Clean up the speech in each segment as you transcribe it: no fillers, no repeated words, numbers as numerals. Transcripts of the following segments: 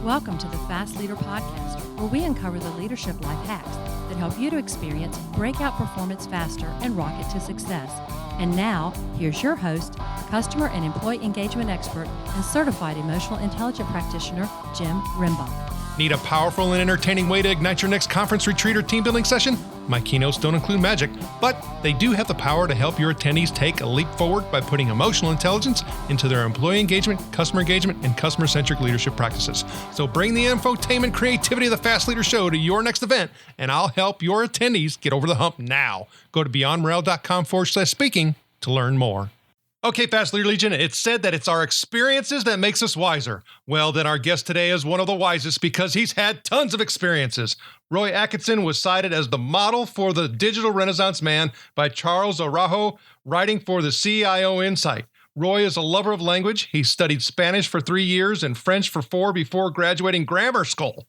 Welcome to the Fast Leader Podcast, where we uncover the leadership life hacks that help you to experience breakout performance faster and rocket to success. And now, here's your host, customer and employee engagement expert and certified emotional intelligence practitioner, Jim Rimbach. Need a powerful and entertaining way to ignite your next conference, retreat, or team building session? My keynotes don't include magic, but they do have the power to help your attendees take a leap forward by putting emotional intelligence into their employee engagement, and customer-centric leadership practices. So bring the infotainment creativity of the Fast Leader Show to your next event, and I'll help your attendees get over the hump now. Go to beyondmorale.com/speaking to learn more. Okay, Fast Leader Legion, it's said that it's our experiences that makes us wiser. Well, then our guest today is one of the wisest because he's had tons of experiences. Roy Atkinson was cited as the model for the digital renaissance man by Charles Araujo, writing for the CIO Insight. Roy is a lover of language. He studied Spanish for 3 years and French for 4 before graduating grammar school.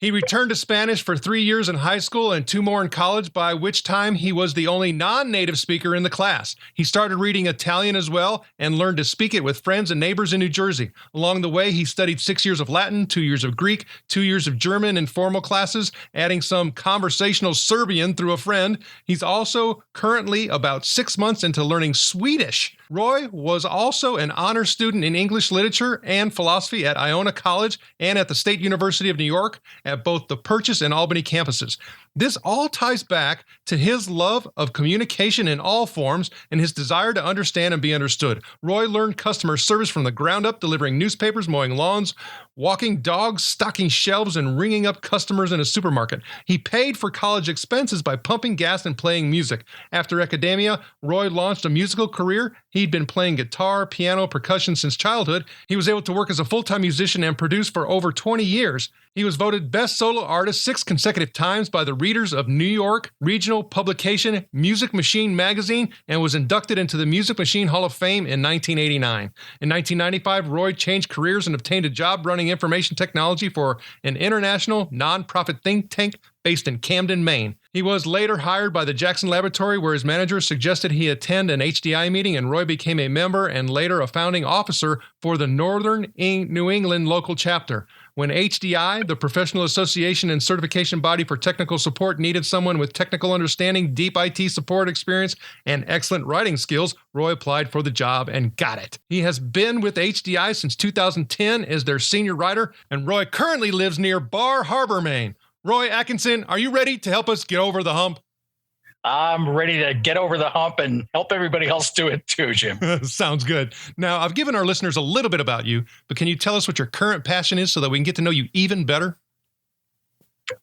He returned to Spanish for 3 years in high school and 2 more in college, by which time he was the only non-native speaker in the class. He started reading Italian as well and learned to speak it with friends and neighbors in New Jersey. Along the way, he studied 6 years of Latin, 2 years of Greek, 2 years of German in formal classes, adding some conversational Serbian through a friend. He's also currently about 6 months into learning Swedish. Roy was also an honor student in English literature and philosophy at Iona College and at the State University of New York at both the Purchase and Albany campuses. This all ties back to his love of communication in all forms and his desire to understand and be understood. Roy learned customer service from the ground up, delivering newspapers, mowing lawns, walking dogs, stocking shelves, and ringing up customers in a supermarket. He paid for college expenses by pumping gas and playing music. After academia, Roy launched a musical career. He'd been playing guitar, piano, percussion since childhood. He was able to work as a full-time musician and produce for over 20 years. He was voted Best Solo Artist 6 consecutive times by the readers of New York regional publication Music Machine magazine and was inducted into the Music Machine Hall of Fame in 1989. In 1995, Roy changed careers and obtained a job running information technology for an international nonprofit think tank based in Camden, Maine. He was later hired by the Jackson Laboratory, where his manager suggested he attend an HDI meeting, and Roy became a member and later a founding officer for the Northern New England local chapter. When HDI, the professional association and certification body for technical support, needed someone with technical understanding, deep IT support experience, and excellent writing skills, Roy applied for the job and got it. He has been with HDI since 2010 as their senior writer, and Roy currently lives near Bar Harbor, Maine. Roy Atkinson, are you ready to help us get over the hump? I'm ready to get over the hump and help everybody else do it too, Jim. Sounds good. Now, I've given our listeners a little bit about you, but can you tell us what your current passion is so that we can get to know you even better?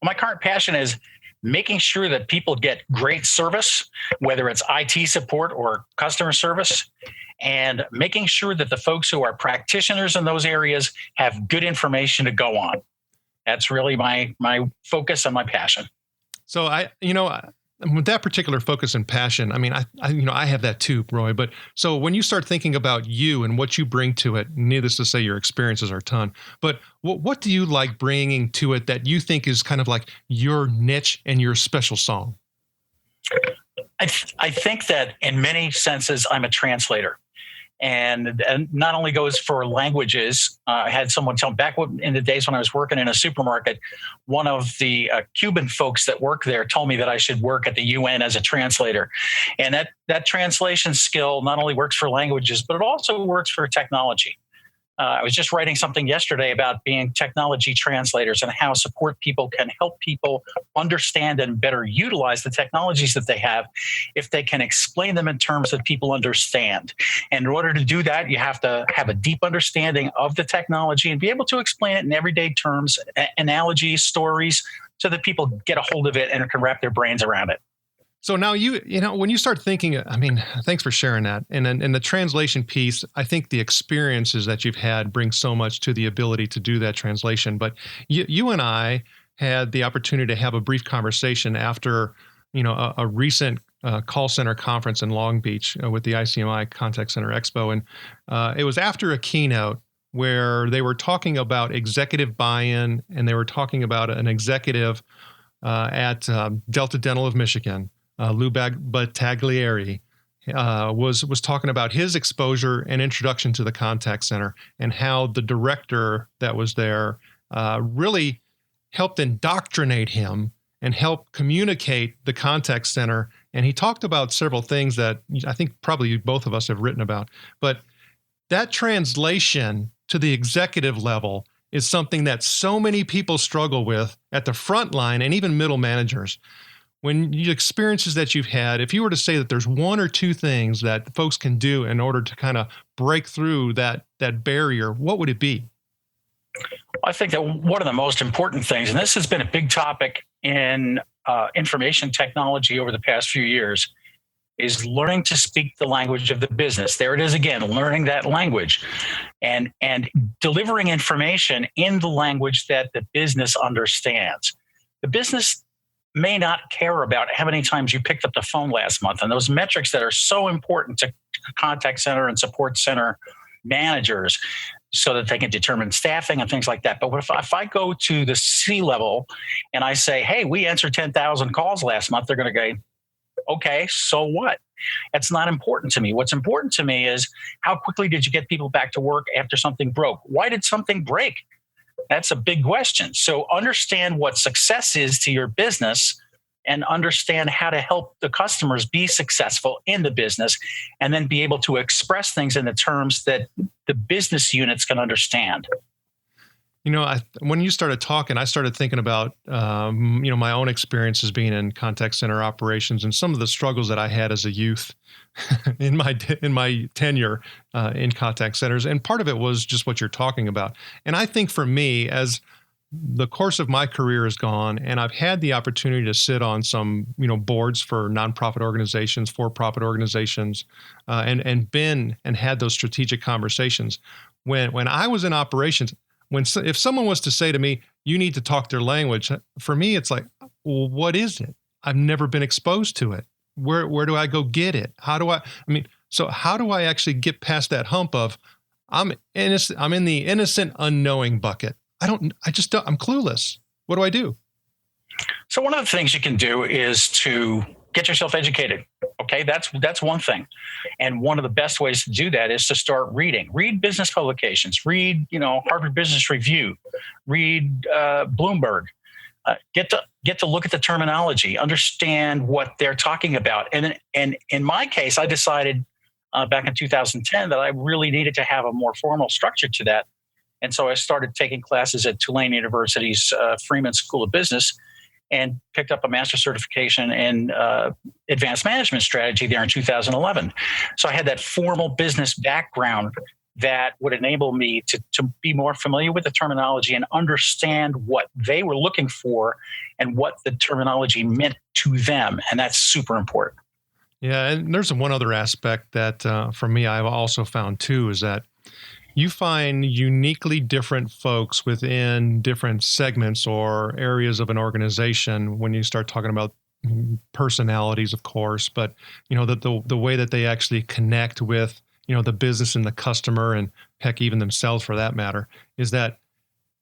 My current passion is making sure that people get great service, whether it's IT support or customer service, and making sure that the folks who are practitioners in those areas have good information to go on. That's really my focus and my passion. So with that particular focus and passion, I have that too, Roy. But so when you start thinking about you and what you bring to it, needless to say, your experiences are a ton. But what do you like bringing to it that you think is kind of like your niche and your special song? I think that in many senses, I'm a translator. And not only goes for languages. I had someone tell me back in the days when I was working in a supermarket, one of the Cuban folks that work there told me that I should work at the UN as a translator. And that translation skill not only works for languages, but it also works for technology. I was just writing something yesterday about being technology translators and how support people can help people understand and better utilize the technologies that they have if they can explain them in terms that people understand. And in order to do that, you have to have a deep understanding of the technology and be able to explain it in everyday terms, analogies, stories, so that people get a hold of it and can wrap their brains around it. So now when you start thinking, thanks for sharing that. And then in the translation piece, I think the experiences that you've had bring so much to the ability to do that translation. But you and I had the opportunity to have a brief conversation after, a recent call center conference in Long Beach with the ICMI Contact Center Expo. And it was after a keynote where they were talking about executive buy-in, and they were talking about an executive at Delta Dental of Michigan, Lou Battaglieri, was talking about his exposure and introduction to the contact center and how the director that was there really helped indoctrinate him and help communicate the contact center. And he talked about several things that I think probably both of us have written about. But that translation to the executive level is something that so many people struggle with at the front line and even middle managers. When you experiences that you've had, if you were to say that there's one or two things that folks can do in order to kind of break through that barrier, what would it be? I think that one of the most important things, and this has been a big topic in information technology over the past few years, is learning to speak the language of the business. There it is again, learning that language and delivering information in the language that the business understands. The business may not care about how many times you picked up the phone last month, and those metrics that are so important to contact center and support center managers so that they can determine staffing and things like that. But if I go to the C level and I say, hey, we answered 10,000 calls last month, they're going to go, okay, so what? That's not important to me. What's important to me is how quickly did you get people back to work after something broke? Why did something break? That's a big question. So understand what success is to your business and understand how to help the customers be successful in the business, and then be able to express things in the terms that the business units can understand. You know, when you started talking, I started thinking about, my own experiences being in contact center operations and some of the struggles that I had as a youth in my tenure in contact centers. And part of it was just what you're talking about. And I think for me, as the course of my career has gone, and I've had the opportunity to sit on some, boards for nonprofit organizations, for-profit organizations, and been and had those strategic conversations. When I was in operations, if someone was to say to me, you need to talk their language, for me, it's like, well, what is it? I've never been exposed to it. Where do I go get it? How do I actually get past that hump of I'm innocent, I'm in the innocent unknowing bucket. I'm clueless. What do I do? So one of the things you can do is to get yourself educated. Okay, that's one thing. And one of the best ways to do that is to start reading. Read business publications. Read, Harvard Business Review. Read Bloomberg. Get to look at the terminology. Understand what they're talking about. And in my case, I decided back in 2010 that I really needed to have a more formal structure to that. And so I started taking classes at Tulane University's Freeman School of Business, and picked up a master's certification in advanced management strategy there in 2011. So I had that formal business background that would enable me to be more familiar with the terminology and understand what they were looking for and what the terminology meant to them. And that's super important. Yeah, and there's one other aspect that for me I've also found too, is that you find uniquely different folks within different segments or areas of an organization when you start talking about personalities, of course, but the way that they actually connect with the business and the customer, and heck, even themselves for that matter, is that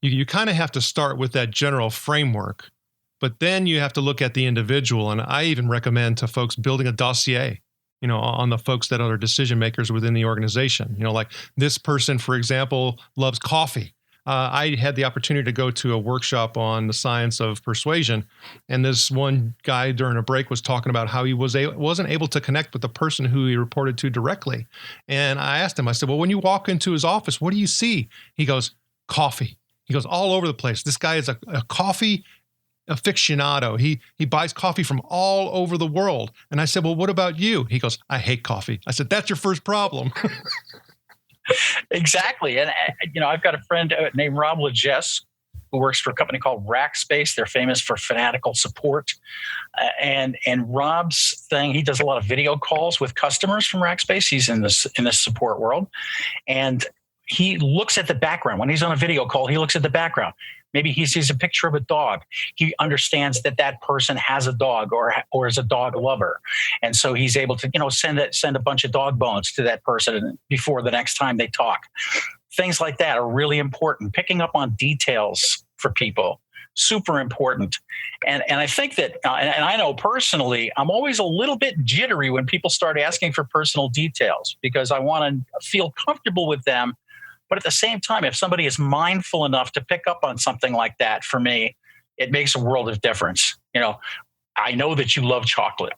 you kind of have to start with that general framework, but then you have to look at the individual. And I even recommend to folks building a dossier on the folks that are decision makers within the organization. Like this person, for example, loves coffee. I had the opportunity to go to a workshop on the science of persuasion, and this one guy during a break was talking about how he wasn't able to connect with the person who he reported to directly. And I asked him, I said, well, when you walk into his office, what do you see? He goes, coffee. He goes, all over the place. This guy is a coffee aficionado. He buys coffee from all over the world. And I said, well, what about you? He goes, I hate coffee. I said, that's your first problem. Exactly. And, I've got a friend named Rob Legess who works for a company called Rackspace. They're famous for fanatical support. And Rob's thing, he does a lot of video calls with customers from Rackspace. He's in the support world. And he looks at the background. When he's on a video call, he looks at the background. Maybe he sees a picture of a dog. He understands that person has a dog or is a dog lover. And so he's able to, send a bunch of dog bones to that person before the next time they talk. Things like that are really important. Picking up on details for people, super important. And I think that, and I know personally, I'm always a little bit jittery when people start asking for personal details, because I want to feel comfortable with them But at the same time, if somebody is mindful enough to pick up on something like that, for me, it makes a world of difference. I know that you love chocolate,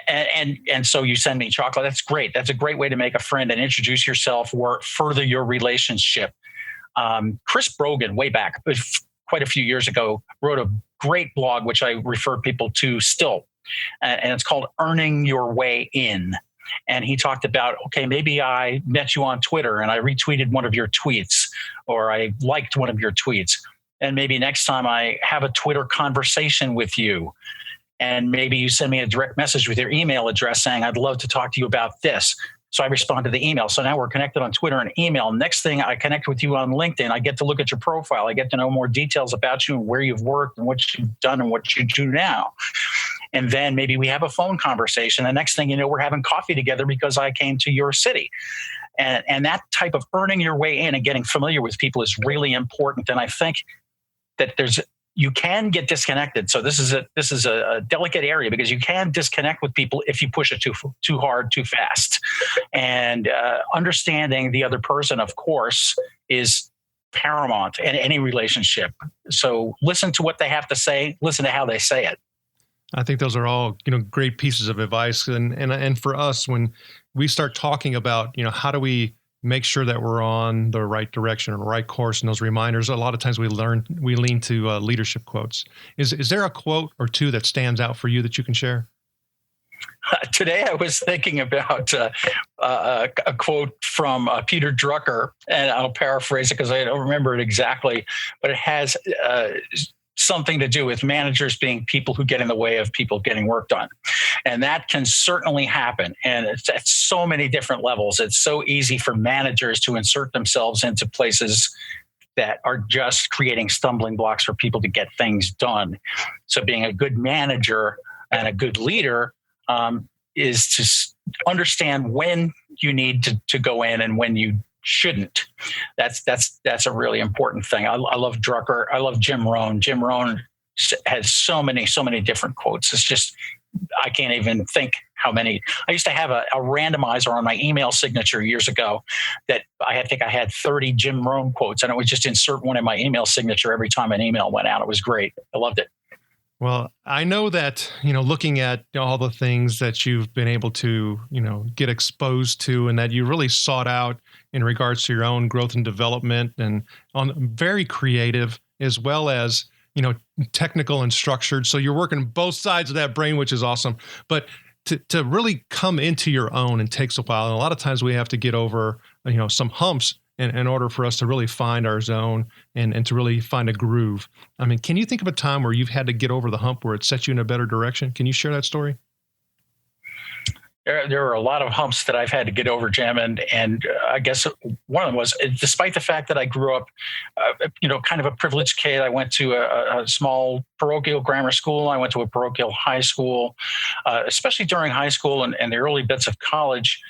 and so you send me chocolate. That's great. That's a great way to make a friend and introduce yourself or further your relationship. Chris Brogan, way back, quite a few years ago, wrote a great blog, which I refer people to still, and it's called Earning Your Way In. And he talked about, okay, maybe I met you on Twitter and I retweeted one of your tweets, or I liked one of your tweets. And maybe next time I have a Twitter conversation with you, and maybe you send me a direct message with your email address saying, I'd love to talk to you about this. So I respond to the email. So now we're connected on Twitter and email. Next thing, I connect with you on LinkedIn. I get to look at your profile. I get to know more details about you and where you've worked and what you've done and what you do now. And then maybe we have a phone conversation. The next thing you know, we're having coffee together because I came to your city. And that type of earning your way in and getting familiar with people is really important. And I think that you can get disconnected. So this is a delicate area, because you can disconnect with people if you push it too hard, too fast. And understanding the other person, of course, is paramount in any relationship. So listen to what they have to say. Listen to how they say it. I think those are all, great pieces of advice. And for us, when we start talking about, how do we make sure that we're on the right direction or the right course, and those reminders, a lot of times we lean to leadership quotes. Is there a quote or two that stands out for you that you can share? Today, I was thinking about a quote from Peter Drucker, and I'll paraphrase it because I don't remember it exactly, but it has something to do with managers being people who get in the way of people getting work done. And that can certainly happen. And it's at so many different levels. It's so easy for managers to insert themselves into places that are just creating stumbling blocks for people to get things done. So being a good manager and a good leader is to understand when you need to go in and when you shouldn't. That's a really important thing. I love Drucker. I love Jim Rohn. Jim Rohn has so many different quotes. It's just, I can't even think how many. I used to have a randomizer on my email signature years ago that I think I had 30 Jim Rohn quotes, and it would just insert one in my email signature every time an email went out. It was great. I loved it. Well, I know that, looking at all the things that you've been able to, get exposed to, and that you really sought out in regards to your own growth and development, and on very creative as well as, technical and structured. So you're working both sides of that brain, which is awesome. But to really come into your own, and takes a while. And a lot of times we have to get over, some humps in order for us to really find our zone and to really find a groove. I mean, can you think of a time where you've had to get over the hump where it set you in a better direction? Can you share that story? There are a lot of humps that I've had to get over, Jim, and I guess one of them was, despite the fact that I grew up, kind of a privileged kid. I went to a small parochial grammar school. I went to a parochial high school, especially during high school and the early bits of college.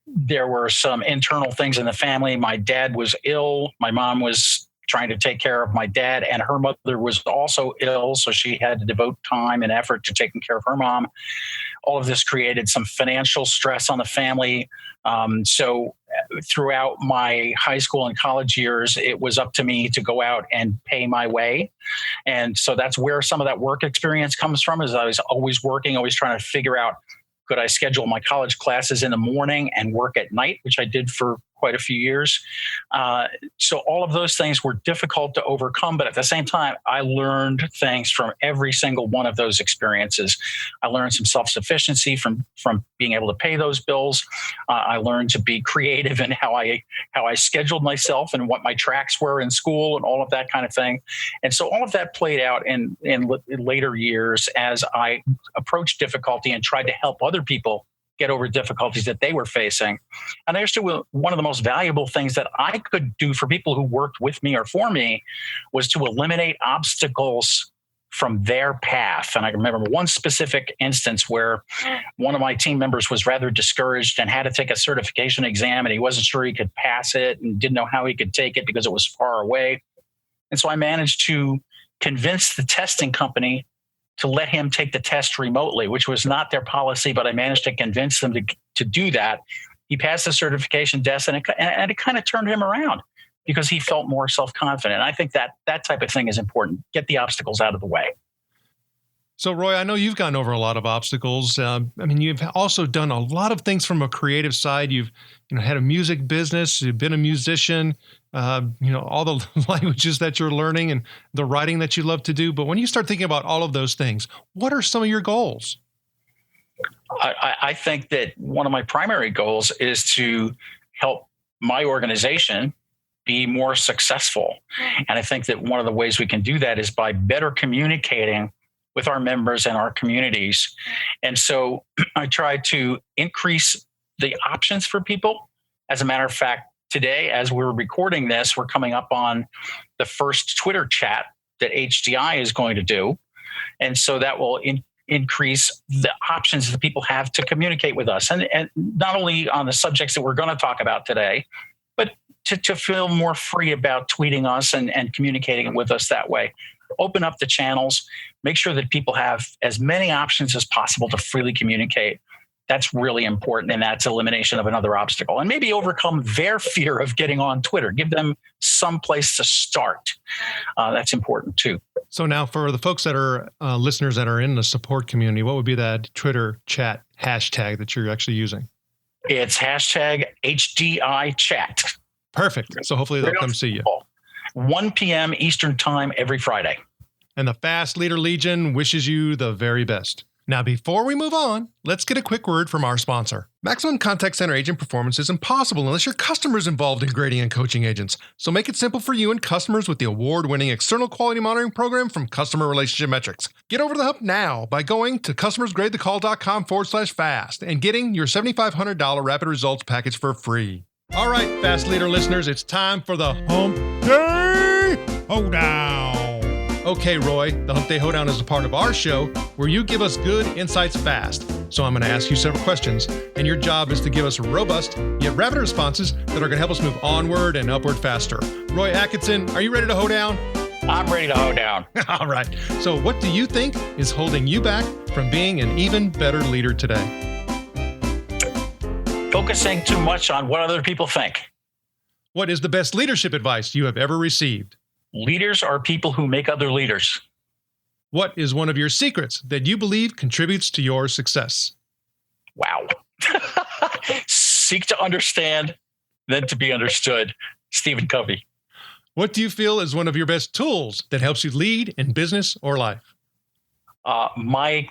There were some internal things in the family. My dad was ill. My mom was trying to take care of my dad, and her mother was also ill. So she had to devote time and effort to taking care of her mom. All of this created some financial stress on the family. So throughout my high school and college years, it was up to me to go out and pay my way. And so that's where some of that work experience comes from, is I was always working, always trying to figure out, could I schedule my college classes in the morning and work at night, which I did for quite a few years. So all of those things were difficult to overcome. But at the same time, I learned things from every single one of those experiences. I learned some self-sufficiency from being able to pay those bills. I learned to be creative in how I scheduled myself and what my tracks were in school and all of that kind of thing. And so all of that played out in later years as I approached difficulty and tried to help other people get over difficulties that they were facing. And I understood one of the most valuable things that I could do for people who worked with me or for me was to eliminate obstacles from their path. And I remember one specific instance where one of my team members was rather discouraged and had to take a certification exam, and he wasn't sure he could pass it and didn't know how he could take it because it was far away. And so I managed to convince the testing company to let him take the test remotely, which was not their policy, but I managed to convince them to do that. he passed the certification test, and it kind of turned him around because he felt more self-confident. I think that type of thing is important. Get the obstacles out of the way. So, Roy, I know you've gotten over a lot of obstacles. You've also done a lot of things from a creative side. You've had a music business. You've been a musician. All the languages that you're learning and the writing that you love to do. But when you start thinking about all of those things, what are some of your goals? I think that one of my primary goals is to help my organization be more successful. And I think that one of the ways we can do that is by better communicating with our members and our communities. And so I try to increase the options for people. As a matter of fact, today, as we're recording this, we're coming up on the first Twitter chat that HDI is going to do. And so that will increase the options that people have to communicate with us. And not only on the subjects that we're going to talk about today, but to feel more free about tweeting us and communicating with us that way. Open up the channels, make sure that people have as many options as possible to freely communicate. That's really important, and that's elimination of another obstacle. And maybe overcome their fear of getting on Twitter. Give them some place to start. That's important too. So now for the folks that are listeners that are in the support community, what would be that Twitter chat hashtag that you're actually using? It's hashtag HDI chat. Perfect. So hopefully they'll come see you. 1 p.m. Eastern time every Friday. And the Fast Leader Legion wishes you the very best. Now, before we move on, let's get a quick word from our sponsor. Maximum Contact Center agent performance is impossible unless your customer's involved in grading and coaching agents. So make it simple for you and customers with the award-winning external quality monitoring program from Customer Relationship Metrics. Get over the hump now by going to customersgradethecall.com/fast and getting your $7,500 rapid results package for free. All right, Fast Leader listeners, it's time for the Hump Day Hoedown. Okay, Roy, the Hump Day Hoedown is a part of our show where you give us good insights fast. So I'm going to ask you several questions, and your job is to give us robust yet rapid responses that are going to help us move onward and upward faster. Roy Atkinson, are you ready to hoe down? I'm ready to hoe down. All right. So what do you think is holding you back from being an even better leader today? Focusing too much on what other people think. What is the best leadership advice you have ever received? Leaders are people who make other leaders. What is one of your secrets that you believe contributes to your success? Wow. Seek to understand, then to be understood. Stephen Covey. What do you feel is one of your best tools that helps you lead in business or life? My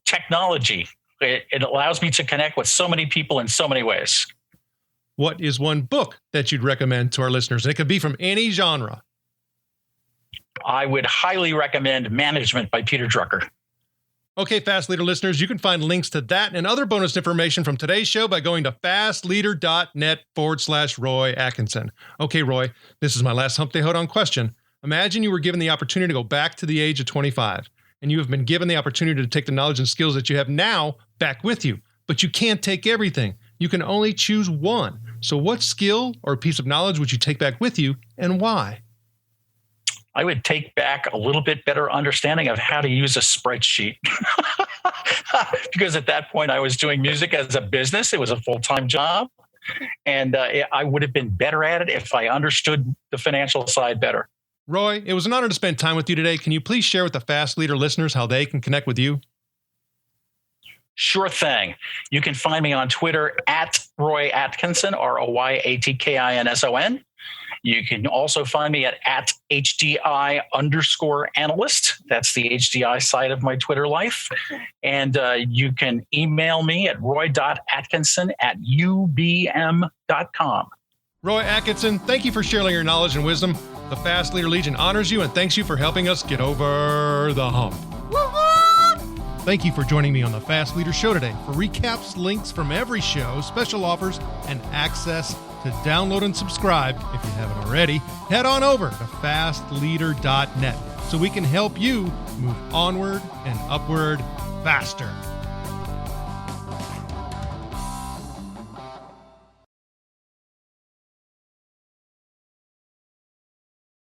technology. It allows me to connect with so many people in so many ways. What is one book that you'd recommend to our listeners? And it could be from any genre. I would highly recommend Management by Peter Drucker. Okay, Fast Leader listeners, you can find links to that and other bonus information from today's show by going to fastleader.net/Roy Atkinson. Okay, Roy, this is my last Hump Day Hoedown question. Imagine you were given the opportunity to go back to the age of 25, and you have been given the opportunity to take the knowledge and skills that you have now back with you, but you can't take everything. You can only choose one. So what skill or piece of knowledge would you take back with you, and why? I would take back a little bit better understanding of how to use a spreadsheet. Because at that point I was doing music as a business. It was a full-time job. And I would have been better at it if I understood the financial side better. Roy, it was an honor to spend time with you today. Can you please share with the Fast Leader listeners how they can connect with you? Sure thing. You can find me on Twitter at Roy Atkinson, ROYATKINSON. You can also find me at HDI_analyst. That's the HDI side of my Twitter life. And you can email me at roy.atkinson@ubm.com. Roy Atkinson, thank you for sharing your knowledge and wisdom. The Fast Leader Legion honors you and thanks you for helping us get over the hump. Thank you for joining me on the Fast Leader Show today. For recaps, links from every show, special offers, and access to download and subscribe, if you haven't already, head on over to fastleader.net so we can help you move onward and upward faster.